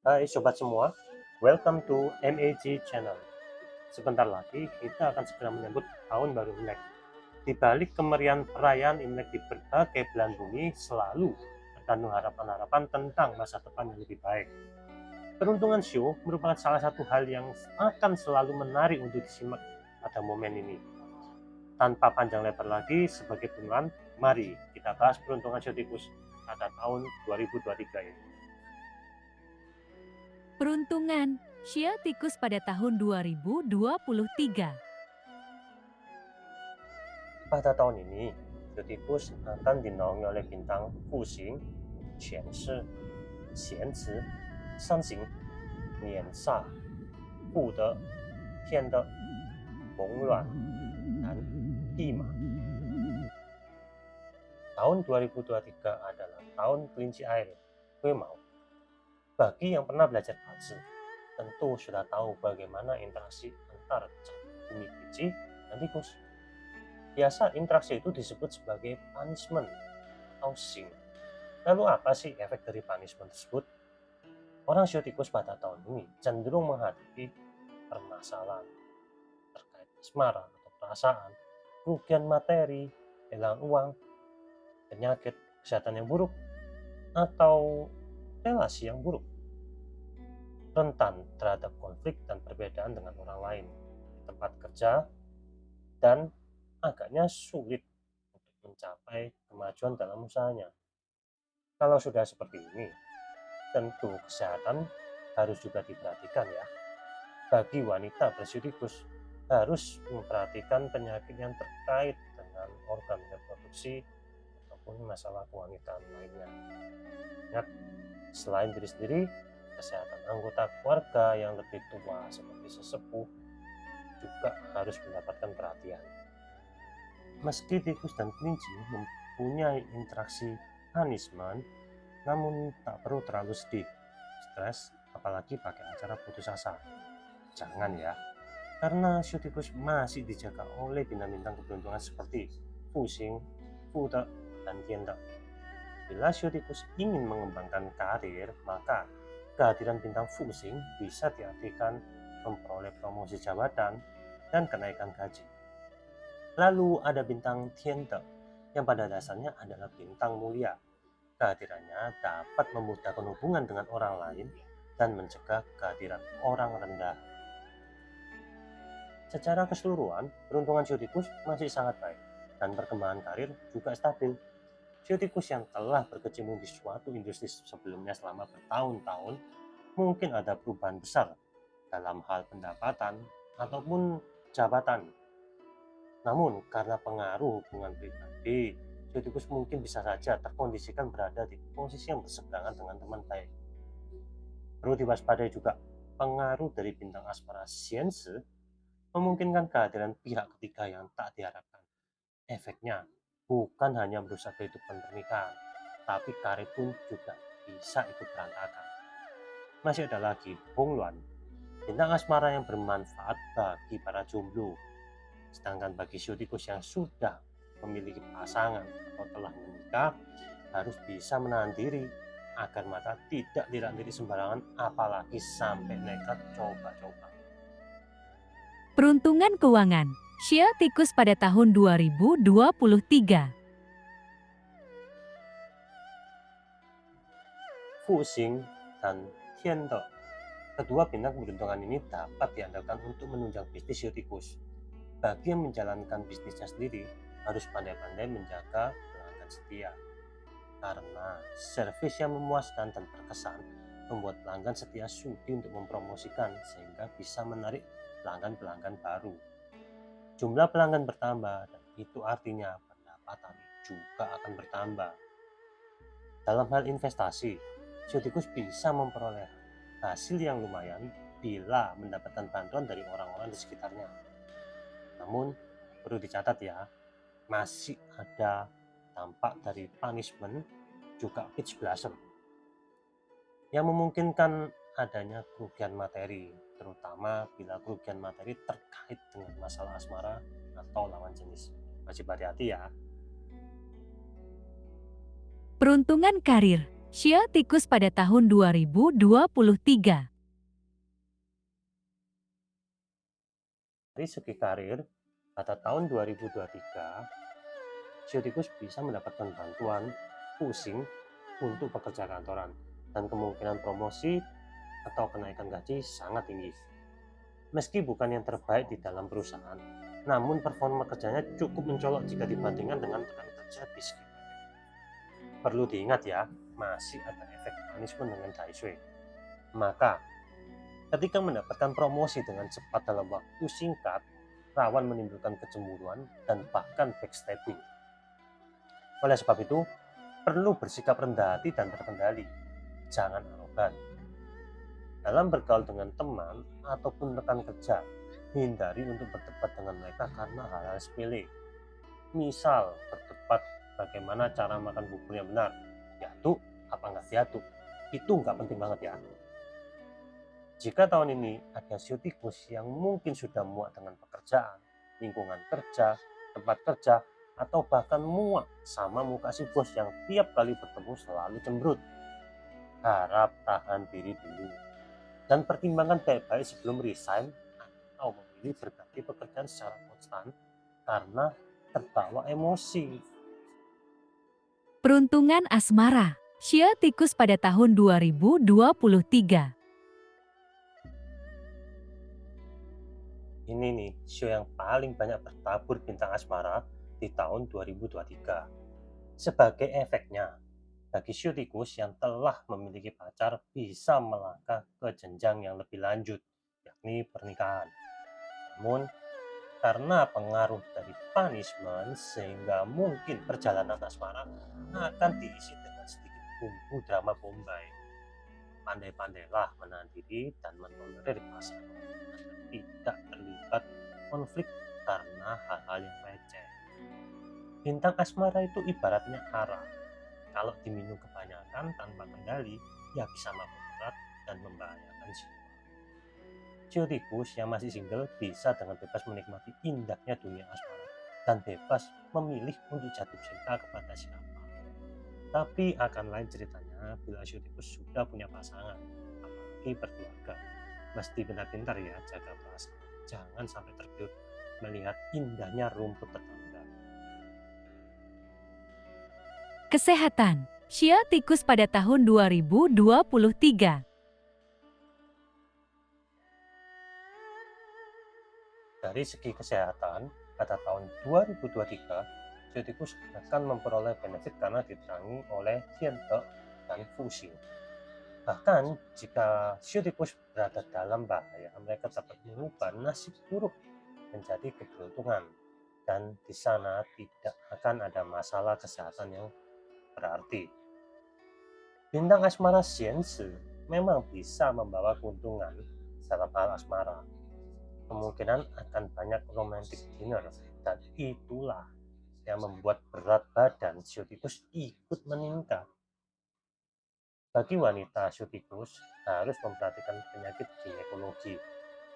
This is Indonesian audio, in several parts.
Hai sobat semua, welcome to MAG Channel. Sebentar lagi kita akan segera menyambut tahun baru Imlek. Di balik kemeriahan perayaan Imlek di berbagai belahan bumi selalu terkandung harapan-harapan tentang masa depan yang lebih baik. Peruntungan show merupakan salah satu hal yang akan selalu menarik untuk disimak pada momen ini. Tanpa panjang lebar lagi, sebagai pembukaan, mari kita bahas peruntungan show tikus pada tahun 2023 ini. Peruntungan Shio Tikus pada tahun 2023. Pada tahun ini, show tikus akan dinaungi oleh bintang Fuxing, Qianshi, Xianci, Sanxing, Niansa, Bude, Tiande, Hongluan, dan Ima. Tahun 2023 adalah tahun kelinci air, Guimao. Bagi yang pernah belajar Bazi, tentu sudah tahu bagaimana interaksi antar bumi kelinci dan tikus. Biasa interaksi itu disebut sebagai punishment atau sing. Lalu apa sih efek dari punishment tersebut? Orang shio tikus pada tahun ini cenderung menghadapi permasalahan terkait asmara atau perasaan, kerugian materi, kehilangan uang, penyakit, kesehatan yang buruk, atau relasi yang buruk. Rentan terhadap konflik dan perbedaan dengan orang lain di tempat kerja, dan agaknya sulit untuk mencapai kemajuan dalam usahanya. Kalau sudah seperti ini, tentu kesehatan harus juga diperhatikan ya. Bagi wanita bersio tikus, harus memperhatikan penyakit yang terkait dengan organ reproduksi ataupun masalah kewanitaan lainnya. Ingat, selain diri sendiri, kesehatan anggota keluarga yang lebih tua seperti sesepuh juga harus mendapatkan perhatian. Meski tikus dan kelinci mempunyai interaksi punishment, namun tak perlu terlalu sedih, stres, apalagi pakai acara putus asa. Jangan ya, karena shio tikus masih dijaga oleh bintang-bintang keberuntungan seperti Fuxing, Bude, dan Tiande. Bila shio tikus ingin mengembangkan karir, maka kehadiran bintang Fuxing bisa diartikan memperoleh promosi jabatan dan kenaikan gaji. Lalu ada bintang Tiande yang pada dasarnya adalah bintang mulia. Kehadirannya dapat memudahkan hubungan dengan orang lain dan mencegah kehadiran orang rendah. Secara keseluruhan, peruntungan shio tikus masih sangat baik dan perkembangan karir juga stabil. Shio tikus yang telah berkecimpung di suatu industri sebelumnya selama bertahun-tahun mungkin ada perubahan besar dalam hal pendapatan ataupun jabatan. Namun karena pengaruh hubungan pribadi, shio tikus mungkin bisa saja terkondisikan berada di posisi yang berseberangan dengan teman baik. Perlu diwaspadai juga pengaruh dari bintang asmara Xianci memungkinkan kehadiran pihak ketiga yang tak diharapkan. Efeknya bukan hanya merusak kehidupan pernikahan, tapi karir pun juga bisa ikut berantakan. Masih ada lagi Hongluan, bintang asmara yang bermanfaat bagi para jomblo. Sedangkan bagi shio tikus yang sudah memiliki pasangan atau telah menikah, harus bisa menahan diri agar mata tidak lirik sembarangan, apalagi sampai nekat coba-coba. Peruntungan keuangan Shio Tikus pada tahun 2023. Fuxing dan Tiande, kedua bintang keberuntungan ini dapat diandalkan untuk menunjang bisnis shio tikus. Bagi yang menjalankan bisnisnya sendiri, harus pandai-pandai menjaga pelanggan setia. Karena servis yang memuaskan dan berkesan membuat pelanggan setia sudi untuk mempromosikan sehingga bisa menarik pelanggan-pelanggan baru. Jumlah pelanggan bertambah dan itu artinya pendapatan juga akan bertambah. Dalam hal investasi, shio tikus bisa memperoleh hasil yang lumayan bila mendapatkan bantuan dari orang-orang di sekitarnya. Namun perlu dicatat ya, masih ada dampak dari punishment juga pitch blossom yang memungkinkan adanya kerugian materi, terutama bila kerugian materi terkait dengan masalah asmara atau lawan jenis. Wajib hati-hati ya. Peruntungan karir Shio tikus pada tahun 2023. Dari segi karir, pada tahun 2023, shio tikus bisa mendapatkan bantuan pusing untuk pekerja kantoran dan kemungkinan promosi atau kenaikan gaji sangat tinggi. Meski bukan yang terbaik di dalam perusahaan, namun performa kerjanya cukup mencolok jika dibandingkan dengan rekan kerja di sekitar. Perlu diingat ya, masih ada efek punishment dengan Daisui. Maka, ketika mendapatkan promosi dengan cepat dalam waktu singkat, rawan menimbulkan kecemburuan dan bahkan backstabbing. Oleh sebab itu, perlu bersikap rendah hati dan terkendali. Jangan arogan. Dalam bergaul dengan teman ataupun rekan kerja, hindari untuk berdebat dengan mereka karena hal-hal sepele. Misal, berdebat bagaimana cara makan bubur yang benar. Diaduk apa nggak diaduk? Itu nggak penting banget ya. Jika tahun ini ada shio tikus yang mungkin sudah muak dengan pekerjaan, lingkungan kerja, tempat kerja, atau bahkan muak sama muka si bos yang tiap kali bertemu selalu cemberut, harap tahan diri dulu dan pertimbangkan baik-baik sebelum resign atau memilih berganti pekerjaan secara konstan karena terbawa emosi. Peruntungan asmara. Shio tikus pada tahun 2023. Ini nih show yang paling banyak bertabur bintang asmara di tahun 2023. Sebagai efeknya, bagi shio tikus yang telah memiliki pacar bisa melangkah ke jenjang yang lebih lanjut, yakni pernikahan. Namun, karena pengaruh dari punishment sehingga mungkin perjalanan asmara akan diisi dengan sedikit bumbu drama Bombay. Pandai-pandailah menahan diri dan mentolerir pasangan agar tidak terlibat konflik karena hal-hal yang receh. Bintang asmara itu ibaratnya arah. Kalau diminum kebanyakan tanpa kendali, ya bisa mabuk berat dan membahayakan jiwa. Shio tikus yang masih single bisa dengan bebas menikmati indahnya dunia asmara dan bebas memilih untuk jatuh cinta kepada siapa. Tapi akan lain ceritanya bila shio tikus sudah punya pasangan, apalagi berkeluarga. Mesti benar-benar ya jaga perasaan, jangan sampai tergiur melihat indahnya rumput tetangga. Kesehatan. Shio tikus pada tahun 2023. Dari segi kesehatan, pada tahun 2023, shio tikus akan memperoleh benefit karena diterangi oleh Tianhe dan Fuxing. Bahkan jika shio tikus berada dalam bahaya, mereka dapat mengubah nasib buruk menjadi keberuntungan, dan di sana tidak akan ada masalah kesehatan yang berarti. Bintang asmara Xianzi memang bisa membawa keuntungan dalam hal asmara. Kemungkinan akan banyak romantic dinner, dan itulah yang membuat berat badan shio tikus ikut meningkat. Bagi wanita shio tikus harus memperhatikan penyakit ginekologi.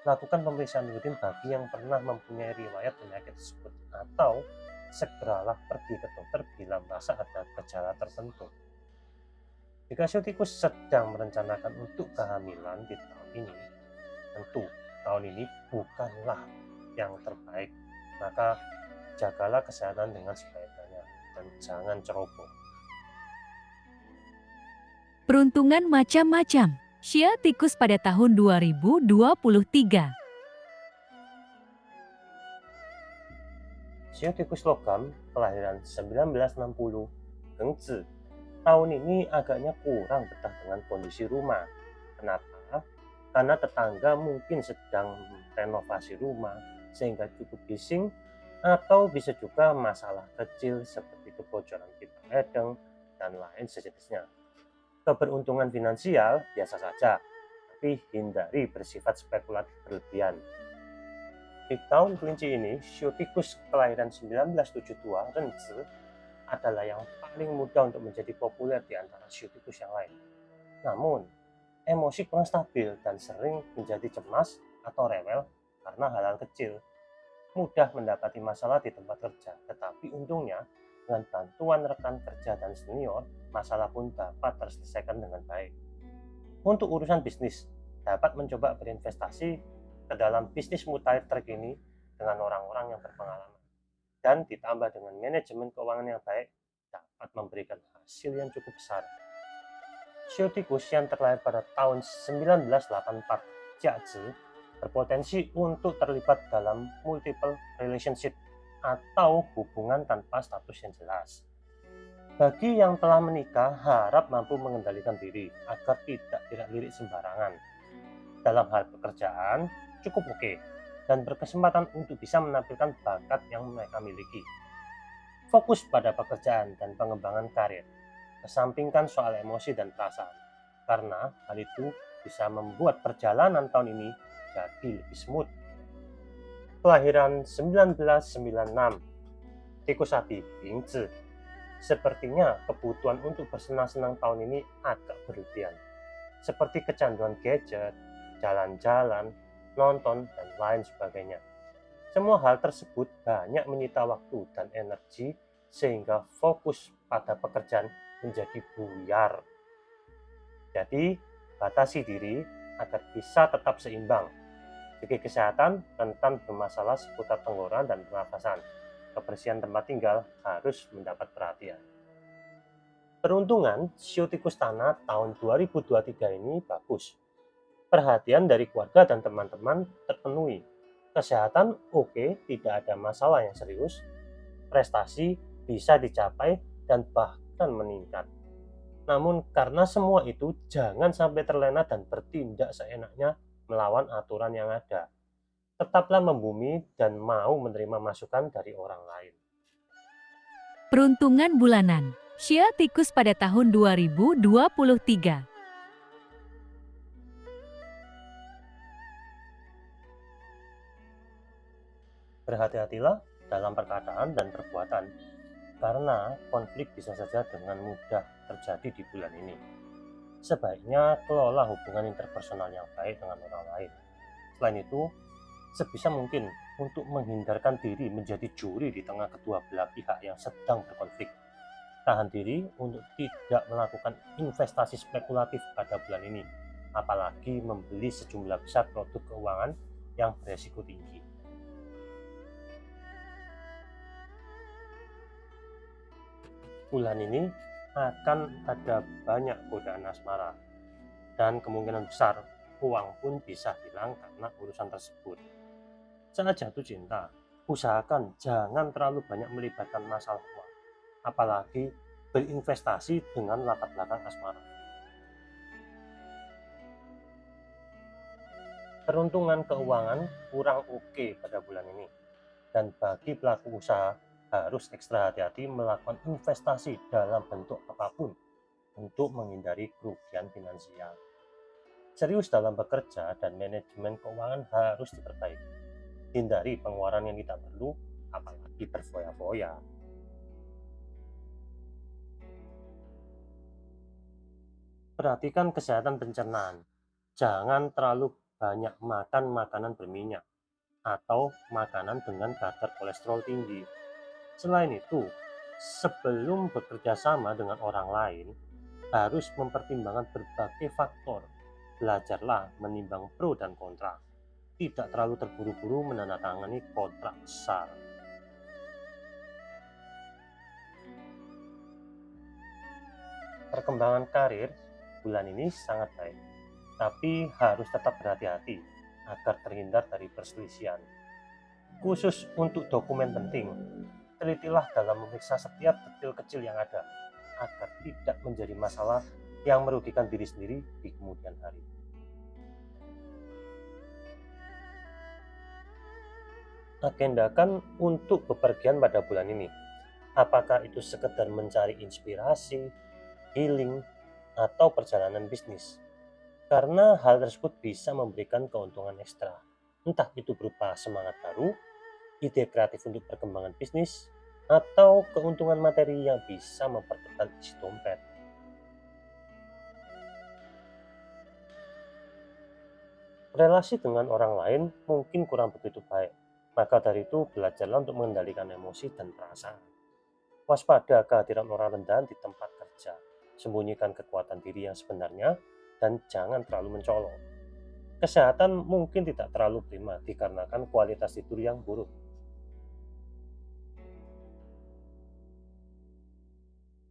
Lakukan pemeriksaan rutin bagi yang pernah mempunyai riwayat penyakit tersebut atau segeralah pergi ke dokter bila merasa ada gejala tertentu. Jika shio tikus sedang merencanakan untuk kehamilan di tahun ini, tentu tahun ini bukanlah yang terbaik. Maka jagalah kesehatan dengan sebaik-baiknya dan jangan ceroboh. Peruntungan macam-macam. Shio tikus pada tahun 2023. Shio tikus logam kelahiran 1960 Gengzi tahun ini agaknya kurang betah dengan kondisi rumah. Kenapa? Karena tetangga mungkin sedang renovasi rumah sehingga cukup bising, atau bisa juga masalah kecil seperti kebocoran pipa ledeng dan lain sejenisnya. Keberuntungan finansial biasa saja, tapi hindari bersifat spekulatif berlebihan. Di tahun kelinci ini, shio tikus kelahiran 1972 Renzi adalah yang paling mudah untuk menjadi populer di antara shio tikus yang lain. Namun, emosi kurang stabil dan sering menjadi cemas atau rewel karena hal-hal kecil. Mudah mendapati masalah di tempat kerja, tetapi untungnya dengan bantuan rekan kerja dan senior, masalah pun dapat terselesaikan dengan baik. Untuk urusan bisnis, dapat mencoba berinvestasi ke dalam bisnis mutakhir terkini dengan orang-orang yang berpengalaman. Dan ditambah dengan manajemen keuangan yang baik, dapat memberikan hasil yang cukup besar. Shio tikus yang terlahir pada tahun 1984, Jiazi, berpotensi untuk terlibat dalam multiple relationship atau hubungan tanpa status yang jelas. Bagi yang telah menikah, harap mampu mengendalikan diri agar tidak lirik sembarangan. Dalam hal pekerjaan, cukup oke, dan berkesempatan untuk bisa menampilkan bakat yang mereka miliki. Fokus pada pekerjaan dan pengembangan karir. Kesampingkan soal emosi dan perasaan, karena hal itu bisa membuat perjalanan tahun ini jadi lebih smooth. Kelahiran 1996, tikus api, Bingzi. Sepertinya kebutuhan untuk bersenang-senang tahun ini agak berlebihan, seperti kecanduan gadget, jalan-jalan, nonton, dan lain sebagainya. Semua hal tersebut banyak menyita waktu dan energi sehingga fokus pada pekerjaan menjadi buyar. Jadi, batasi diri agar bisa tetap seimbang. Segi kesehatan, rentan bermasalah seputar tenggorokan dan pernafasan. Kebersihan tempat tinggal harus mendapat perhatian. Peruntungan shio tikus tanah tahun 2023 ini bagus. Perhatian dari keluarga dan teman-teman terpenuhi. Kesehatan oke, tidak ada masalah yang serius. Prestasi bisa dicapai dan bahkan meningkat. Namun karena semua itu jangan sampai terlena dan bertindak seenaknya melawan aturan yang ada. Tetaplah membumi dan mau menerima masukan dari orang lain. Peruntungan bulanan Shio tikus pada tahun 2023. Berhati-hatilah dalam perkataan dan perbuatan, karena konflik bisa saja dengan mudah terjadi di bulan ini. Sebaiknya kelola hubungan interpersonal yang baik dengan orang lain. Selain itu, sebisa mungkin untuk menghindarkan diri menjadi juri di tengah kedua belah pihak yang sedang berkonflik. Tahan diri untuk tidak melakukan investasi spekulatif pada bulan ini, apalagi membeli sejumlah besar produk keuangan yang beresiko tinggi. Bulan ini akan ada banyak godaan asmara, dan kemungkinan besar uang pun bisa hilang karena urusan tersebut. Saat jatuh cinta, usahakan jangan terlalu banyak melibatkan masalah uang, apalagi berinvestasi dengan latar belakang asmara. Peruntungan keuangan kurang oke pada bulan ini, dan bagi pelaku usaha harus ekstra hati-hati melakukan investasi dalam bentuk apapun untuk menghindari kerugian finansial. Serius dalam bekerja dan manajemen keuangan harus diperbaiki. Hindari pengeluaran yang tidak perlu, apalagi berfoya-foya. Perhatikan kesehatan pencernaan. Jangan terlalu banyak makan makanan berminyak atau makanan dengan kadar kolesterol tinggi. Selain itu, sebelum bekerja sama dengan orang lain, harus mempertimbangkan berbagai faktor. Belajarlah menimbang pro dan kontra. Tidak terlalu terburu-buru menandatangani kontrak besar. Perkembangan karir bulan ini sangat baik, tapi harus tetap berhati-hati agar terhindar dari perselisihan. Khusus untuk dokumen penting, telitilah dalam memeriksa setiap detail kecil yang ada agar tidak menjadi masalah yang merugikan diri sendiri di kemudian hari. Agendakan untuk bepergian pada bulan ini. Apakah itu sekedar mencari inspirasi, healing, atau perjalanan bisnis? Karena hal tersebut bisa memberikan keuntungan ekstra. Entah itu berupa semangat baru, ide kreatif untuk perkembangan bisnis, atau keuntungan materi yang bisa mempertebal isi dompet. Relasi dengan orang lain mungkin kurang begitu baik, maka dari itu belajarlah untuk mengendalikan emosi dan perasaan. Waspada kehadiran orang rendahan di tempat kerja. Sembunyikan kekuatan diri yang sebenarnya dan jangan terlalu mencolok. Kesehatan mungkin tidak terlalu prima dikarenakan kualitas tidur yang buruk.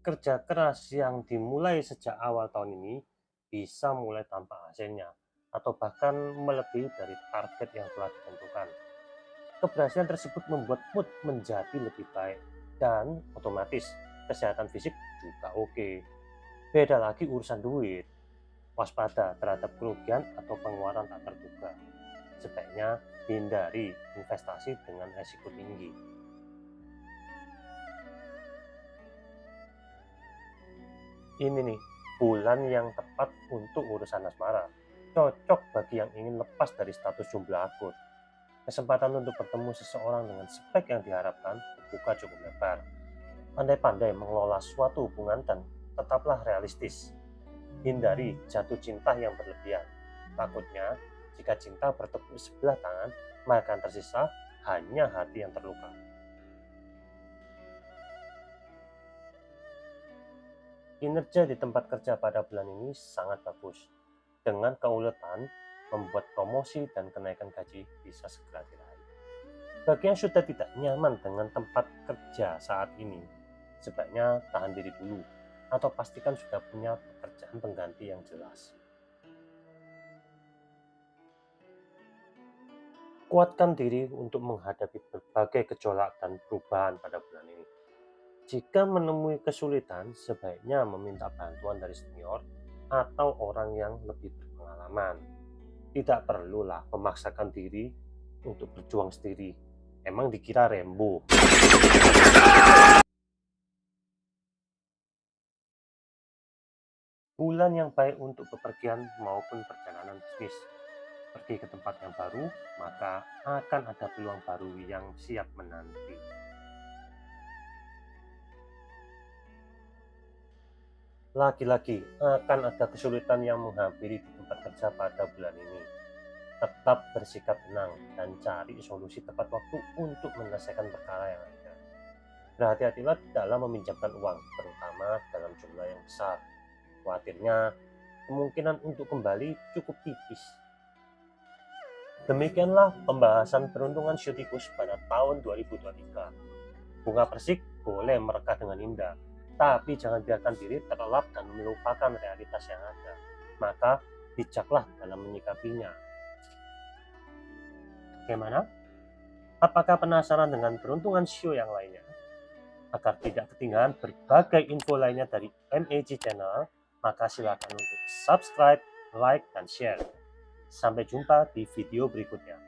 Kerja keras yang dimulai sejak awal tahun ini bisa mulai tampak hasilnya atau bahkan melebihi dari target yang telah ditentukan. Keberhasilan tersebut membuat mood menjadi lebih baik dan otomatis kesehatan fisik juga oke. Beda lagi urusan duit. Waspada terhadap kerugian atau pengeluaran tak terduga. Sebaiknya hindari investasi dengan risiko tinggi. Ini nih, bulan yang tepat untuk urusan asmara. Cocok bagi yang ingin lepas dari status jomblo akut. Kesempatan untuk bertemu seseorang dengan spek yang diharapkan terbuka cukup lebar. Pandai-pandai mengelola suatu hubungan dan tetaplah realistis. Hindari jatuh cinta yang berlebihan. Takutnya, jika cinta bertepuk sebelah tangan, maka akan tersisa hanya hati yang terluka. Kinerja di tempat kerja pada bulan ini sangat bagus. Dengan keuletan, membuat promosi dan kenaikan gaji bisa segera diraih. Bagi yang sudah tidak nyaman dengan tempat kerja saat ini, sebaiknya tahan diri dulu atau pastikan sudah punya pekerjaan pengganti yang jelas. Kuatkan diri untuk menghadapi berbagai gejolak dan perubahan pada bulan ini. Jika menemui kesulitan, sebaiknya meminta bantuan dari senior atau orang yang lebih berpengalaman. Tidak perlulah memaksakan diri untuk berjuang sendiri. Emang dikira Rembo. Bulan yang baik untuk bepergian maupun perjalanan bisnis. Pergi ke tempat yang baru, maka akan ada peluang baru yang siap menanti. Lagi-lagi akan ada kesulitan yang menghampiri di tempat kerja pada bulan ini. Tetap bersikap tenang dan cari solusi tepat waktu untuk menyelesaikan perkara yang ada. Berhati-hatilah dalam meminjamkan uang, terutama dalam jumlah yang besar. Khawatirnya, kemungkinan untuk kembali cukup tipis. Demikianlah pembahasan peruntungan shio tikus pada tahun 2023. Bunga persik boleh merekah dengan indah, tapi jangan biarkan diri terlelap dan melupakan realitas yang ada. Maka bijaklah dalam menyikapinya. Bagaimana? Apakah penasaran dengan peruntungan shio yang lainnya? Agar tidak ketinggalan berbagai info lainnya dari MAG Channel, maka silakan untuk subscribe, like, dan share. Sampai jumpa di video berikutnya.